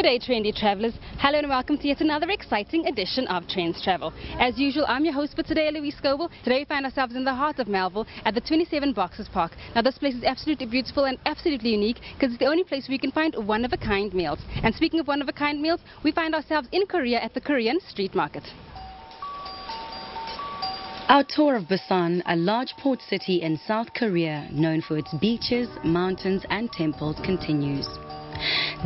G'day trendy travellers, hello and welcome to yet another exciting edition of Trendz Travel. As usual, I'm your host for today, Louise Scoble. Today we find ourselves in the heart of Melville at the 27 Boxes Park. Now this place is absolutely beautiful and absolutely unique because it's the only place where you can find one-of-a-kind meals. And speaking of one-of-a-kind meals, we find ourselves in Korea at the Korean street market. Our tour of Busan, a large port city in South Korea known for its beaches, mountains and temples, continues.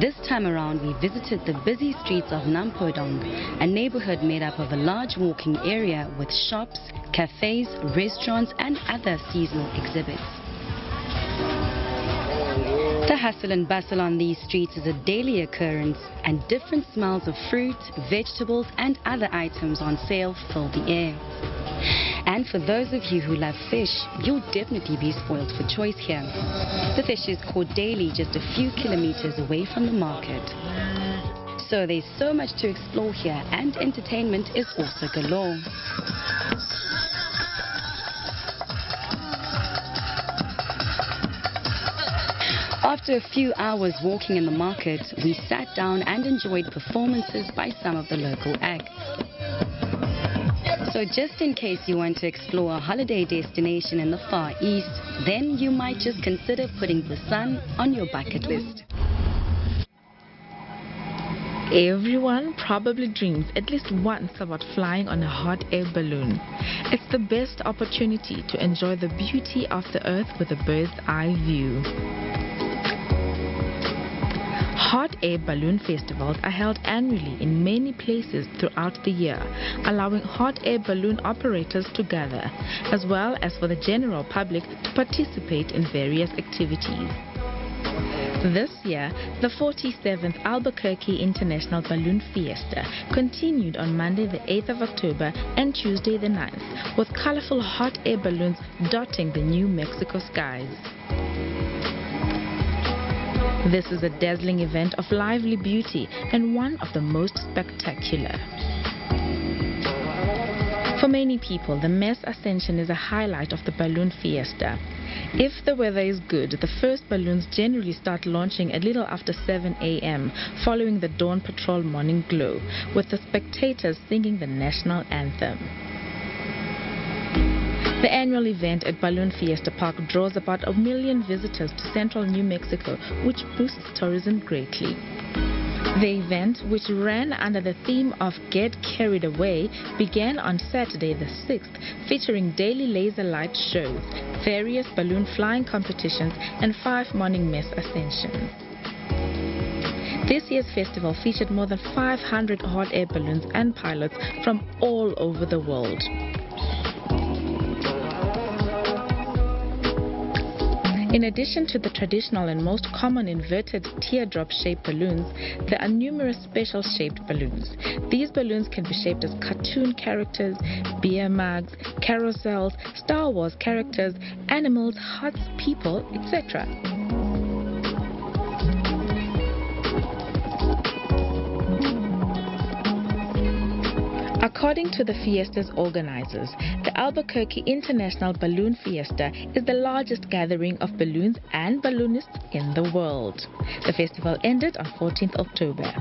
This time around we visited the busy streets of Nampodong, a neighborhood made up of a large walking area with shops, cafes, restaurants and other seasonal exhibits. The hustle and bustle on these streets is a daily occurrence, and different smells of fruit, vegetables and other items on sale fill the air. And for those of you who love fish, you'll definitely be spoiled for choice here. The fish is caught daily just a few kilometers away from the market. So there's so much to explore here, and entertainment is also galore. After a few hours walking in the market, we sat down and enjoyed performances by some of the local acts. So just in case you want to explore a holiday destination in the Far East, then you might just consider putting Busan on your bucket list. Everyone probably dreams at least once about flying on a hot air balloon. It's the best opportunity to enjoy the beauty of the earth with a bird's eye view. Hot air balloon festivals are held annually in many places throughout the year, allowing hot air balloon operators to gather, as well as for the general public to participate in various activities. This year, the 47th Albuquerque International Balloon Fiesta continued on Monday the 8th of October and Tuesday the 9th, with colorful hot air balloons dotting the New Mexico skies. This is a dazzling event of lively beauty and one of the most spectacular. For many people, the Mess Ascension is a highlight of the balloon fiesta. If the weather is good, the first balloons generally start launching a little after 7 a.m., following the dawn patrol morning glow, with the spectators singing the national anthem. The annual event at Balloon Fiesta Park draws about 1 million visitors to central New Mexico, which boosts tourism greatly. The event, which ran under the theme of Get Carried Away, began on Saturday the 6th, featuring daily laser light shows, various balloon flying competitions and 5 morning mess ascensions. This year's festival featured more than 500 hot air balloons and pilots from all over the world. In addition to the traditional and most common inverted teardrop-shaped balloons, there are numerous special-shaped balloons. These balloons can be shaped as cartoon characters, beer mugs, carousels, Star Wars characters, animals, hearts, people, etc. According to the Fiesta's organizers, the Albuquerque International Balloon Fiesta is the largest gathering of balloons and balloonists in the world. The festival ended on 14th October.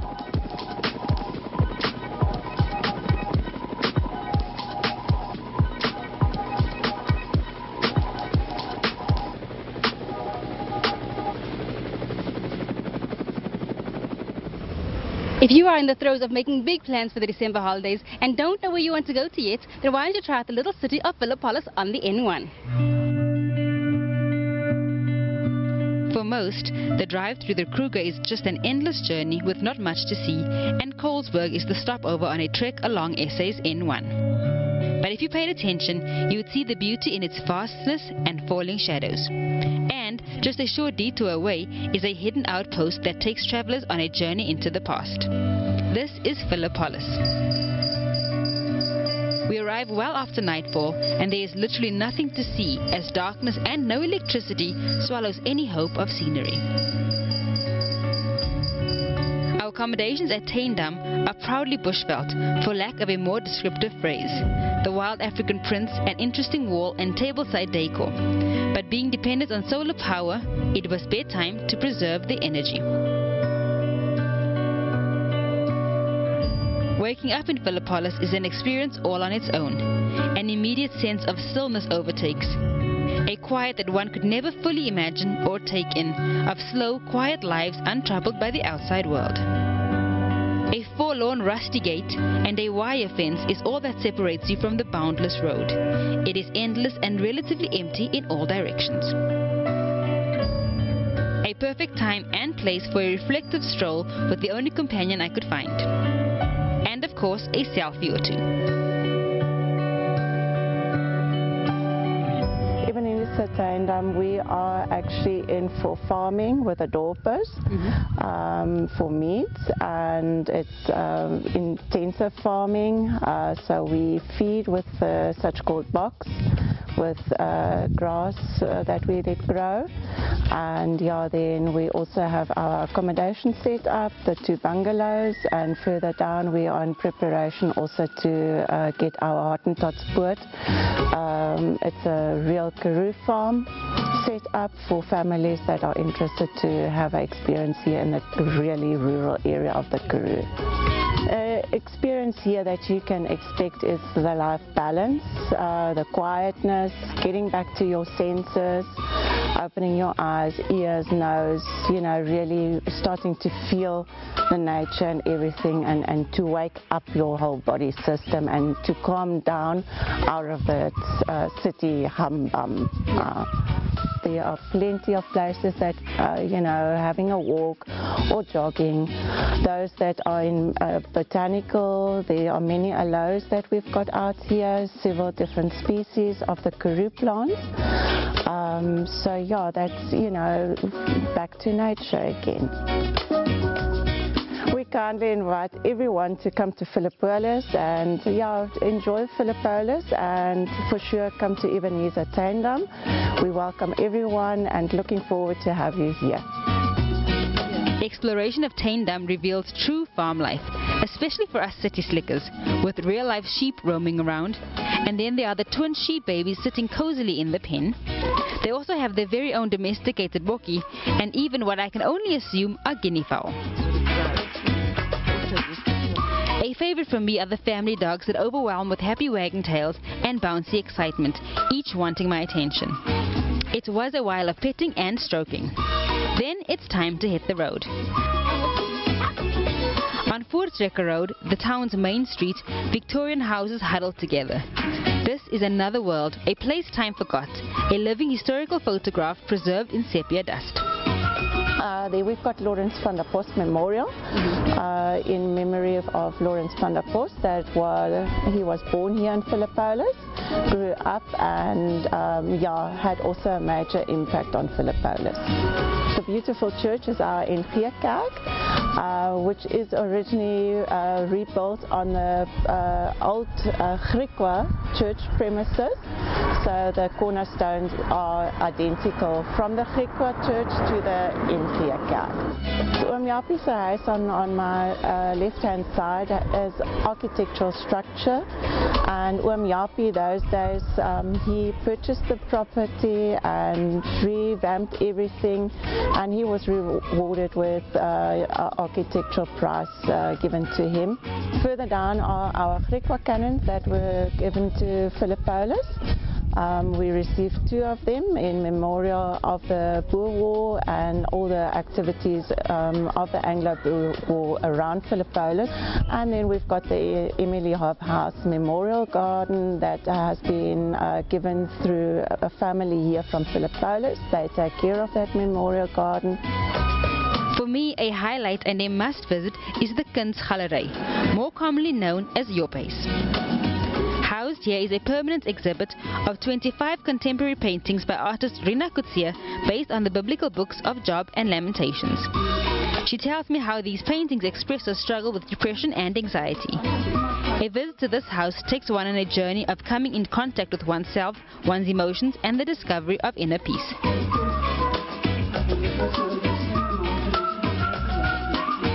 If you are in the throes of making big plans for the December holidays and don't know where you want to go to yet, then why don't you try out the little city of Philopolis on the N1. For most, the drive through the Kruger is just an endless journey with not much to see, and Colesburg is the stopover on a trek along SA's N1. But if you paid attention, you would see the beauty in its vastness and falling shadows. And just a short detour away is a hidden outpost that takes travelers on a journey into the past. This is Philopolis. We arrive well after nightfall, and there is literally nothing to see as darkness and no electricity swallows any hope of scenery. Our accommodations at Taindam are proudly bushveld, for lack of a more descriptive phrase. The wild African prints, an interesting wall and tableside decor. But being dependent on solar power, it was bedtime to preserve the energy. Waking up in Philippolis is an experience all on its own. An immediate sense of stillness overtakes. A quiet that one could never fully imagine or take in, of slow, quiet lives untroubled by the outside world. A forlorn rusty gate and a wire fence is all that separates you from the boundless road. It is endless and relatively empty in all directions. A perfect time and place for a reflective stroll with the only companion I could find. And of course, a selfie or two. We are actually in for farming with the dorpers for meat, and it's intensive farming, so we feed with such called box with grass that we let grow, and then we also have our accommodation set up, the 2 bungalows, and further down we are in preparation also to get our Hottentot spoort. It's a real Karoo farm set up for families that are interested to have an experience here in the really rural area of the Karoo. Experience here that you can expect is the life balance, the quietness, getting back to your senses, opening your eyes, ears, nose, really starting to feel the nature and everything, and to wake up your whole body system and to calm down out of the city humbum. There are plenty of places that, having a walk or jogging. Those that are in botanical, there are many aloes that we've got out here, several different species of the Karoo plants. That's, back to nature again. We kindly invite everyone to come to Philippolis and enjoy Philippolis, and for sure come to Ebenezer Taindam. We welcome everyone and looking forward to have you here. Exploration of Taindam reveals true farm life, especially for us city slickers, with real-life sheep roaming around, and then there are the twin sheep babies sitting cozily in the pen. They also have their very own domesticated boki, and even what I can only assume are guinea fowl. A favorite for me are the family dogs that overwhelm with happy wagging tails and bouncy excitement, each wanting my attention. It was a while of petting and stroking. Then it's time to hit the road. On Voortrekker Road, the town's main street, Victorian houses huddle together. This is another world, a place time forgot, a living historical photograph preserved in sepia dust. There we've got Lawrence van der Post Memorial in memory of Lawrence van der Post. He was born here in Philippolis, grew up, and had also a major impact on Philippolis. The beautiful church is our NP Kerk, which is originally rebuilt on the old Griekwa church premises. So the cornerstones are identical from the Griekwa church to the NP Kerk. Oom Jaapie se huis on my left-hand side is architectural structure, and Oom Jaapie those days he purchased the property and revamped everything, and he was rewarded with an architectural prize given to him. Further down are our Griekwa cannons that were given to Philippolis. We received 2 of them in memorial of the Boer War and all the activities of the Anglo-Boer War around Philippolis. And then we've got the Emily House Memorial Garden that has been given through a family here from Philippolis. They take care of that memorial garden. For me, a highlight and a must visit is the Kunsgalerij, more commonly known as Jophuis. Housed here is a permanent exhibit of 25 contemporary paintings by artist Rina Kutsia based on the biblical books of Job and Lamentations. She tells me how these paintings express her struggle with depression and anxiety. A visit to this house takes one on a journey of coming in contact with oneself, one's emotions, and the discovery of inner peace.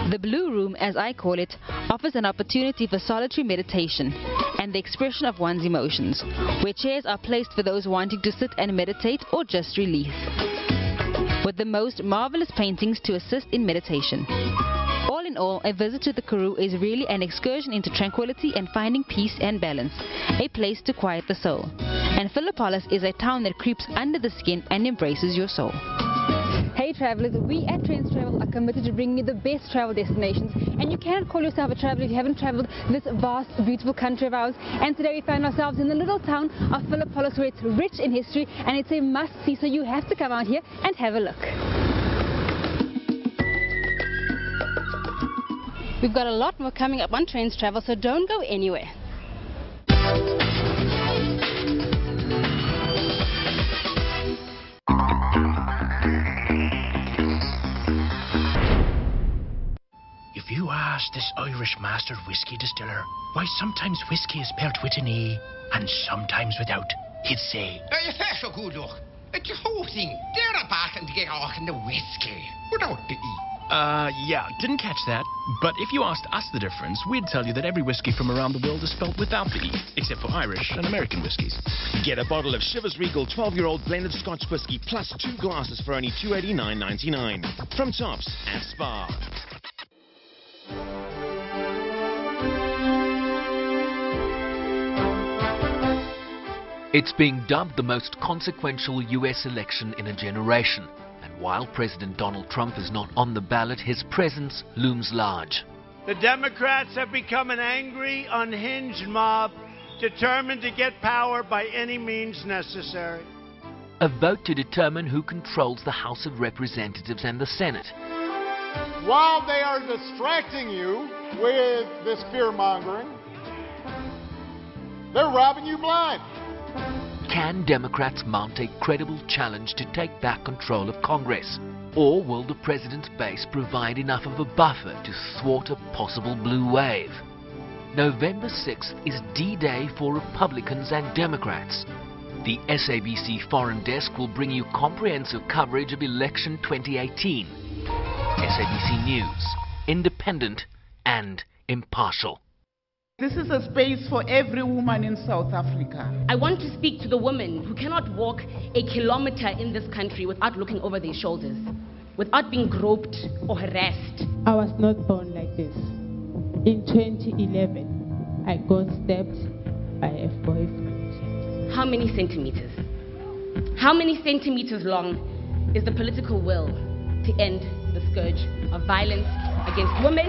The Blue Room, as I call it, offers an opportunity for solitary meditation and the expression of one's emotions, where chairs are placed for those wanting to sit and meditate or just release, with the most marvelous paintings to assist in meditation. All in in all, a visit to the Karoo is really an excursion into tranquility and finding peace and balance, a place to quiet the soul. And Philippolis is a town that creeps under the skin and embraces your soul. Hey travellers, we at Trendz Travel are committed to bringing you the best travel destinations, and you cannot call yourself a traveller if you haven't travelled this vast, beautiful country of ours. And today we find ourselves in the little town of Philippolis, where it's rich in history and it's a must-see, so you have to come out here and have a look. We've got a lot more coming up on Trendz Travel, so don't go anywhere. If you ask this Irish master whiskey distiller why sometimes whiskey is spelled with an E and sometimes without, he'd say, You say so good, look. It's the whole thing. They're a bastard to get off in the whiskey without the E. Yeah, didn't catch that. But if you asked us the difference, we'd tell you that every whiskey from around the world is spelled without the E, except for Irish and American whiskies. Get a bottle of Chivas Regal 12-year-old blended Scotch whiskey plus 2 glasses for only $289.99 from Tops at Spa. It's being dubbed the most consequential U.S. election in a generation. And while President Donald Trump is not on the ballot, his presence looms large. The Democrats have become an angry, unhinged mob determined to get power by any means necessary. A vote to determine who controls the House of Representatives and the Senate. While they are distracting you with this fear-mongering, they're robbing you blind. Can Democrats mount a credible challenge to take back control of Congress? Or will the president's base provide enough of a buffer to thwart a possible blue wave? November 6th is D-Day for Republicans and Democrats. The SABC Foreign Desk will bring you comprehensive coverage of election 2018. SABC News, independent and impartial. This is a space for every woman in South Africa. I want to speak to the women who cannot walk a kilometer in this country without looking over their shoulders, without being groped or harassed. I was not born like this. In 2011, I got stabbed by a boyfriend. How many centimeters? How many centimeters long is the political will to end the scourge of violence against women,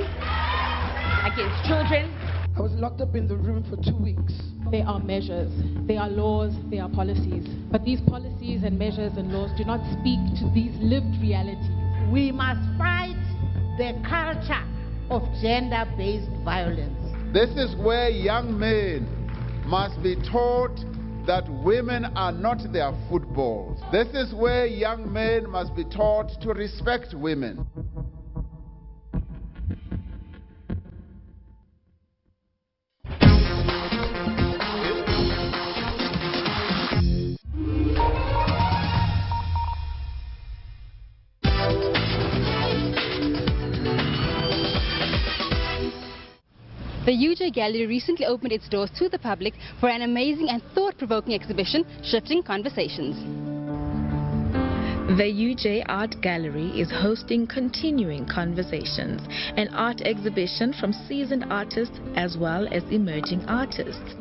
against children? I was locked up in the room for 2 weeks. There are measures, there are laws, there are policies. But these policies and measures and laws do not speak to these lived realities. We must fight the culture of gender-based violence. This is where young men must be taught that women are not their footballs. This is where young men must be taught to respect women. The UJ Gallery recently opened its doors to the public for an amazing and thought-provoking exhibition, Shifting Conversations. The UJ Art Gallery is hosting Continuing Conversations, an art exhibition from seasoned artists as well as emerging artists.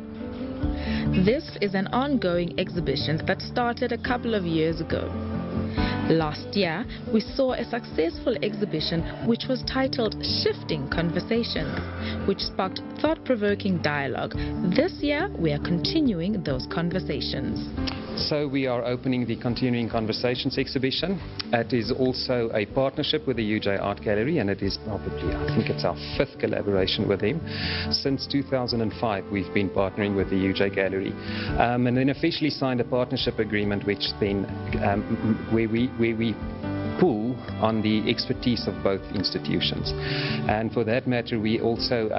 This is an ongoing exhibition that started a couple of years ago. Last year, we saw a successful exhibition which was titled Shifting Conversations, which sparked thought-provoking dialogue. This year, we are continuing those conversations. So we are opening the Continuing Conversations exhibition. It is also a partnership with the UJ Art Gallery, and it is probably, I think it's our 5th collaboration with him. Since 2005, we've been partnering with the UJ Gallery, and then officially signed a partnership agreement, which then where we pull on the expertise of both institutions. And for that matter, we also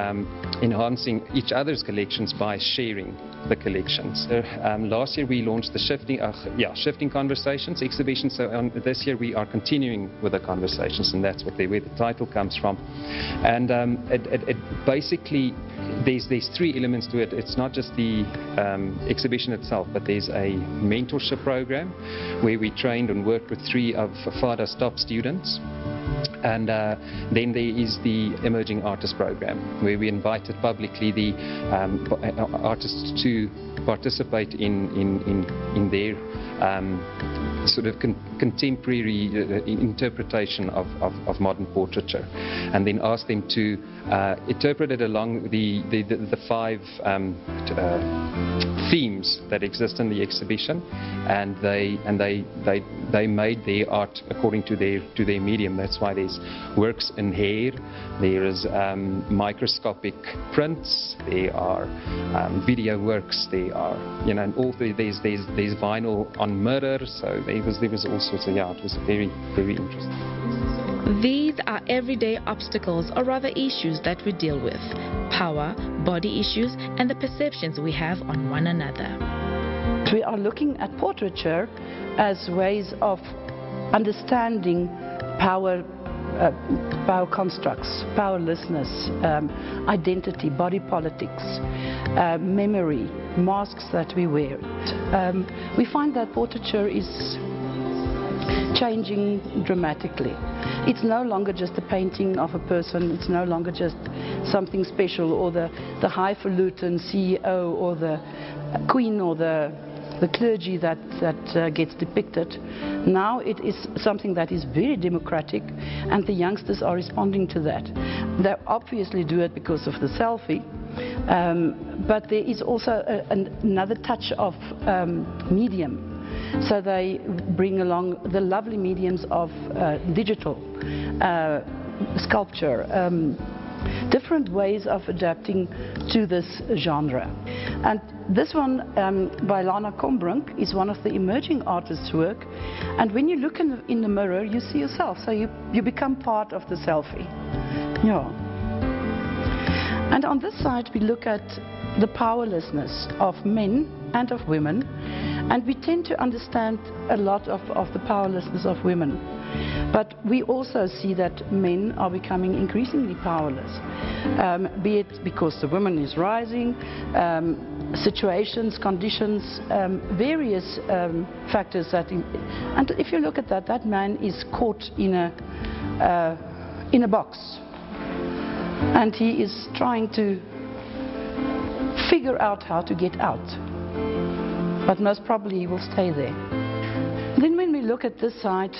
enhancing each other's collections by sharing the collections. Last year we launched the Shifting Conversations exhibition, so this year we are continuing with the conversations, and that's where the title comes from. And it basically, there's 3 elements to it. It's not just the exhibition itself, but there's a mentorship program where we trained and worked with 3 of FADA's top students. And then there is the Emerging Artist Program, where we invited publicly the artists to participate in their sort of contemporary interpretation of modern portraiture, and then asked them to interpret it along the 5 themes that exist in the exhibition, and they made their art according to their medium. That's why there's works in hair, there is microscopic prints, there are video works, there are, you know, and all there's vinyl on mirror. So there was all sorts of, yeah, it was very, very interesting. These are everyday obstacles, or rather issues, that we deal with: power, body issues, and the perceptions we have on one another. We are looking at portraiture as ways of understanding power constructs, powerlessness, identity, body politics, memory, masks that we wear. We find that portraiture is changing dramatically. It's no longer just a painting of a person, it's no longer just something special, or the highfalutin CEO or the queen or the clergy that gets depicted. Now it is something that is very democratic, and the youngsters are responding to that. They obviously do it because of the selfie, but there is also another touch of medium. So they bring along the lovely mediums of digital sculpture, different ways of adapting to this genre. And this one by Lana Kombrink is one of the emerging artists' work, and when you look in the mirror you see yourself, so you become part of the selfie. Yeah. And on this side we look at the powerlessness of men and of women, and we tend to understand a lot of the powerlessness of women. But we also see that men are becoming increasingly powerless, be it because the woman is rising, situations, conditions, various factors that... And if you look at that, that man is caught in a box, and he is trying to figure out how to get out, but most probably he will stay there. Then when we look at this side,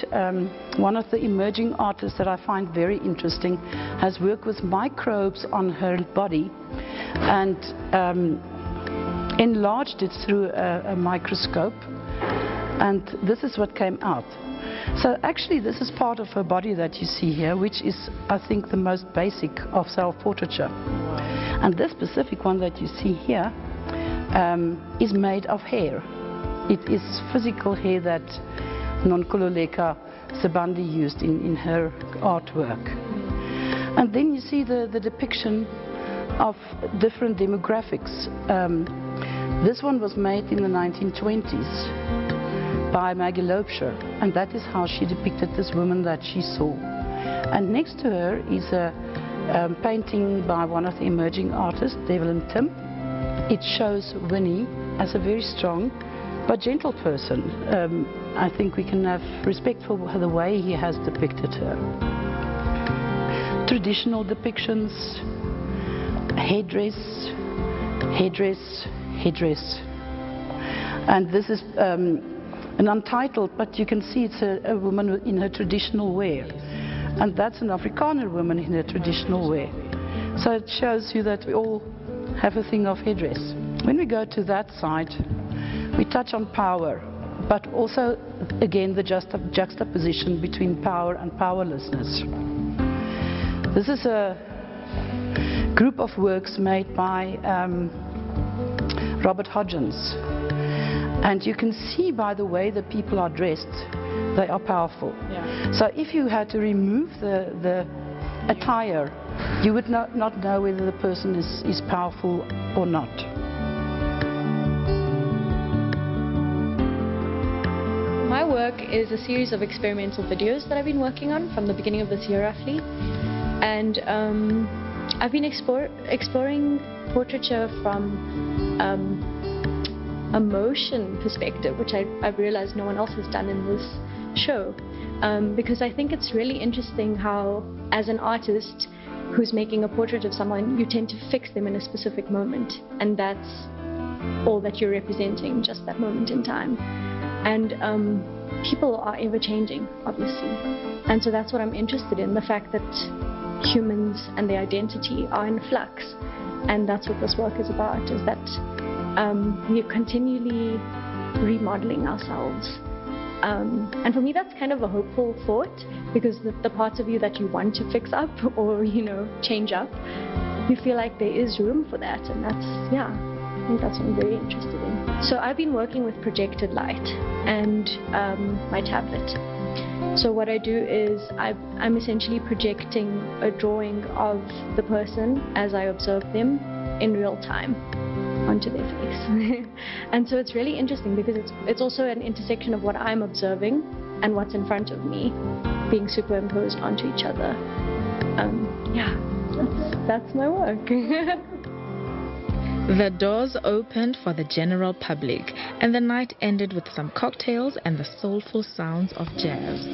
one of the emerging artists that I find very interesting has worked with microbes on her body and enlarged it through a microscope, and this is what came out. So actually this is part of her body that you see here, which is, I think, the most basic of self-portraiture. And this specific one that you see here is made of hair. It is physical hair that Nonkululeko Sibande used in her artwork. And then you see the depiction of different demographics. This one was made in the 1920s by Maggie Loubser, and that is how she depicted this woman that she saw. And next to her is a painting by one of the emerging artists, Devlin Tim. It shows Winnie as a very strong but gentle person. I think we can have respect for the way he has depicted her. Traditional depictions, headdress, headdress, headdress. And this is an untitled, but you can see it's a woman in her traditional wear. And that's an Afrikaner woman in her traditional wear. So it shows you that we all have a thing of headdress. When we go to that side, we touch on power, but also, again, the juxtaposition between power and powerlessness. This is a group of works made by Robert Hodgins. And you can see by the way the people are dressed, they are powerful. Yeah. So if you had to remove the attire, you would not know whether the person is powerful or not. My work is a series of experimental videos that I've been working on from the beginning of this year roughly. And I've been exploring portraiture from a motion perspective, which I've realized no one else has done in this show. Because I think it's really interesting how, as an artist who's making a portrait of someone, you tend to fix them in a specific moment, and that's all that you're representing, just that moment in time. And people are ever changing, obviously, and so that's what I'm interested in, the fact that humans and their identity are in flux, and that's what this work is about, is that we're continually remodeling ourselves. And for me, that's kind of a hopeful thought, because the parts of you that you want to fix up or, change up, you feel like there is room for that. And that's, I think that's what I'm very interested in. So I've been working with projected light and my tablet. So what I do is I'm essentially projecting a drawing of the person as I observe them in real time onto their face. And so it's really interesting because it's also an intersection of what I'm observing and what's in front of me being superimposed onto each other. That's my work. The doors opened for the general public, and the night ended with some cocktails and the soulful sounds of jazz.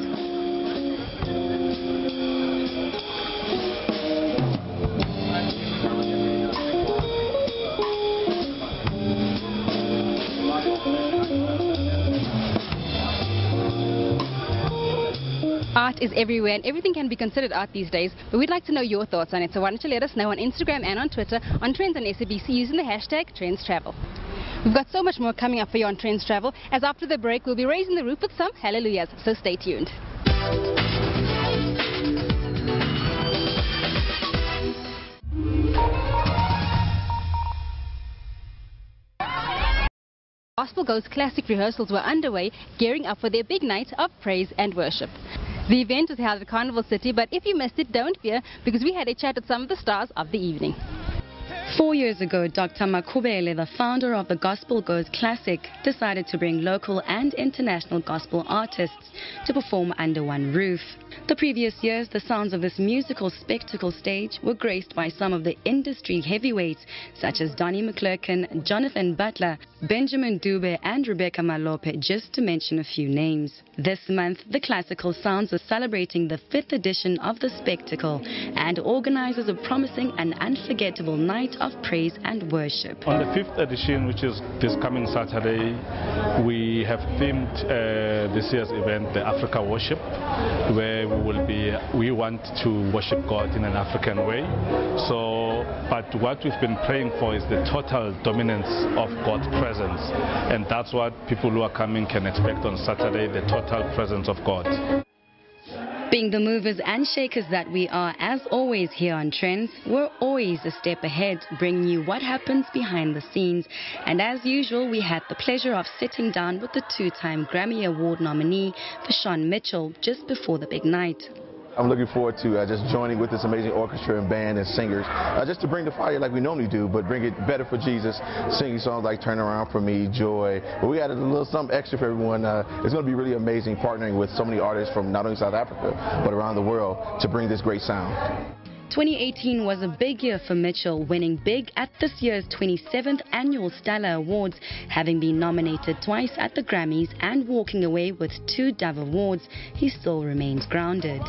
Art is everywhere and everything can be considered art these days, but we'd like to know your thoughts on it, so why don't you let us know on Instagram and on Twitter on Trendz and SABC using the hashtag TrendzTravel. We've got so much more coming up for you on Trendz Travel, as after the break we'll be raising the roof with some hallelujahs, so stay tuned. Gospel Go's classic rehearsals were underway, gearing up for their big night of praise and worship. The event was held at Carnival City, but if you missed it, don't fear, because we had a chat with some of the stars of the evening. 4 years ago, Dr. Makubele, the founder of the Gospel Goes Classic, decided to bring local and international gospel artists to perform under one roof. The previous years, the sounds of this musical spectacle stage were graced by some of the industry heavyweights, such as Donnie McClurkin, Jonathan Butler, Benjamin Dube and Rebecca Malope, just to mention a few names. This month, the classical sounds are celebrating the 5th edition of the spectacle, and organizers are promising an unforgettable night of praise and worship. On the 5th edition, which is this coming Saturday, we have themed this year's event the Africa Worship, where we want to worship God in an African way. But what we've been praying for is the total dominance of God's presence, and that's what people who are coming can expect on Saturday, the total presence of God. Being the movers and shakers that we are, as always here on Trendz, we're always a step ahead, bringing you what happens behind the scenes. And as usual, we had the pleasure of sitting down with the 2-time Grammy Award nominee, Fashawn Mitchell, just before the big night. I'm looking forward to just joining with this amazing orchestra and band and singers, just to bring the fire like we normally do, but bring it better for Jesus, singing songs like Turn Around for Me, Joy. But we added a little something extra for everyone. It's going to be really amazing partnering with so many artists from not only South Africa, but around the world to bring this great sound. 2018 was a big year for Mitchell, winning big at this year's 27th Annual Stellar Awards, having been nominated twice at the Grammys and walking away with 2 Dove Awards. He still remains grounded.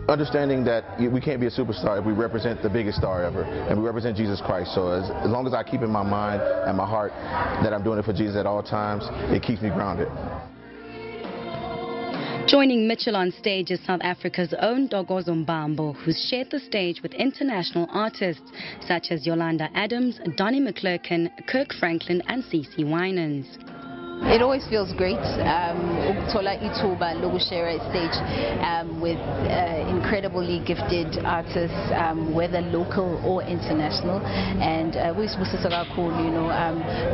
Understanding that we can't be a superstar if we represent the biggest star ever, and we represent Jesus Christ. So as long as I keep in my mind and my heart that I'm doing it for Jesus at all times, it keeps me grounded. Joining Mitchell on stage is South Africa's own Dogozo Mbambo, who's shared the stage with international artists such as Yolanda Adams, Donnie McClurkin, Kirk Franklin and CeCe Winans. It always feels great ukuthola ithuba lokushare a stage with incredibly gifted artists, whether local or international, and kuyisibusiso kakhulu,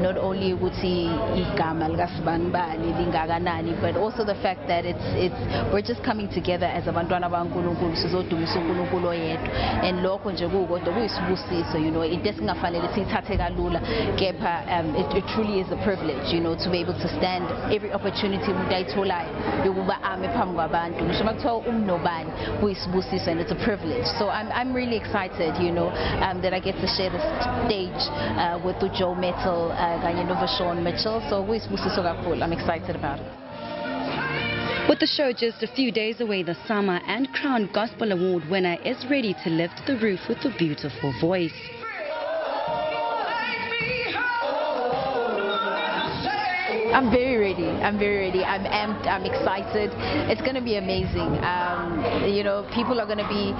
not only ukuthi igama likaSibanibani lingakanani, but also the fact that we're just coming together as abantwana bakaNkulunkulu sizodumisa uNkulunkulu oyedwa, and lokho nje kukodwa kuyisibusiso, into esingafanele siyithathe kalula, kepha it truly is a privilege, to be able to stand every opportunity udayitholayo yokuba ame phambi kwabantu ngisho makuthiwa umnobani kuyisibusiso and it's a privilege. So I'm really excited, you know, that I get to share the stage with Joe Metal kanye noVashon Mitchell. So kuyisibusiso kakhulu. I'm excited about it. With the show just a few days away, the Summer and Crown Gospel Award winner is ready to lift the roof with a beautiful voice. I'm very ready. I'm amped. I'm excited. It's going to be amazing. You know, people are going to be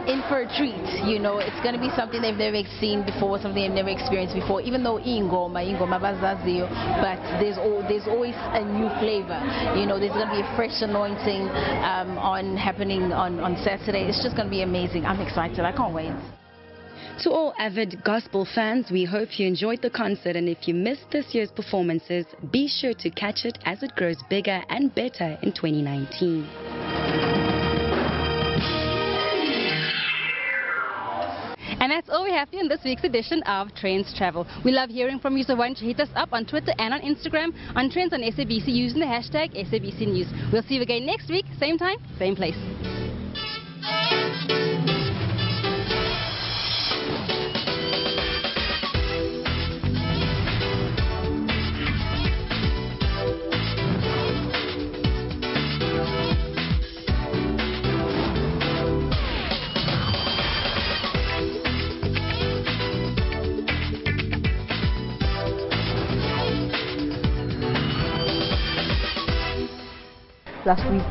in for a treat. You know, it's going to be something they've never seen before, something they've never experienced before. Even though ingoma bazaziyo, but there's always a new flavor. You know, there's going to be a fresh anointing happening on Saturday. It's just going to be amazing. I'm excited. I can't wait. To all avid gospel fans, we hope you enjoyed the concert, and if you missed this year's performances, be sure to catch it as it grows bigger and better in 2019. And that's all we have here in this week's edition of Trendz Travel. We love hearing from you, so why don't you hit us up on Twitter and on Instagram on Trendz on SABC using the hashtag SABC News. We'll see you again next week, same time, same place. Last week.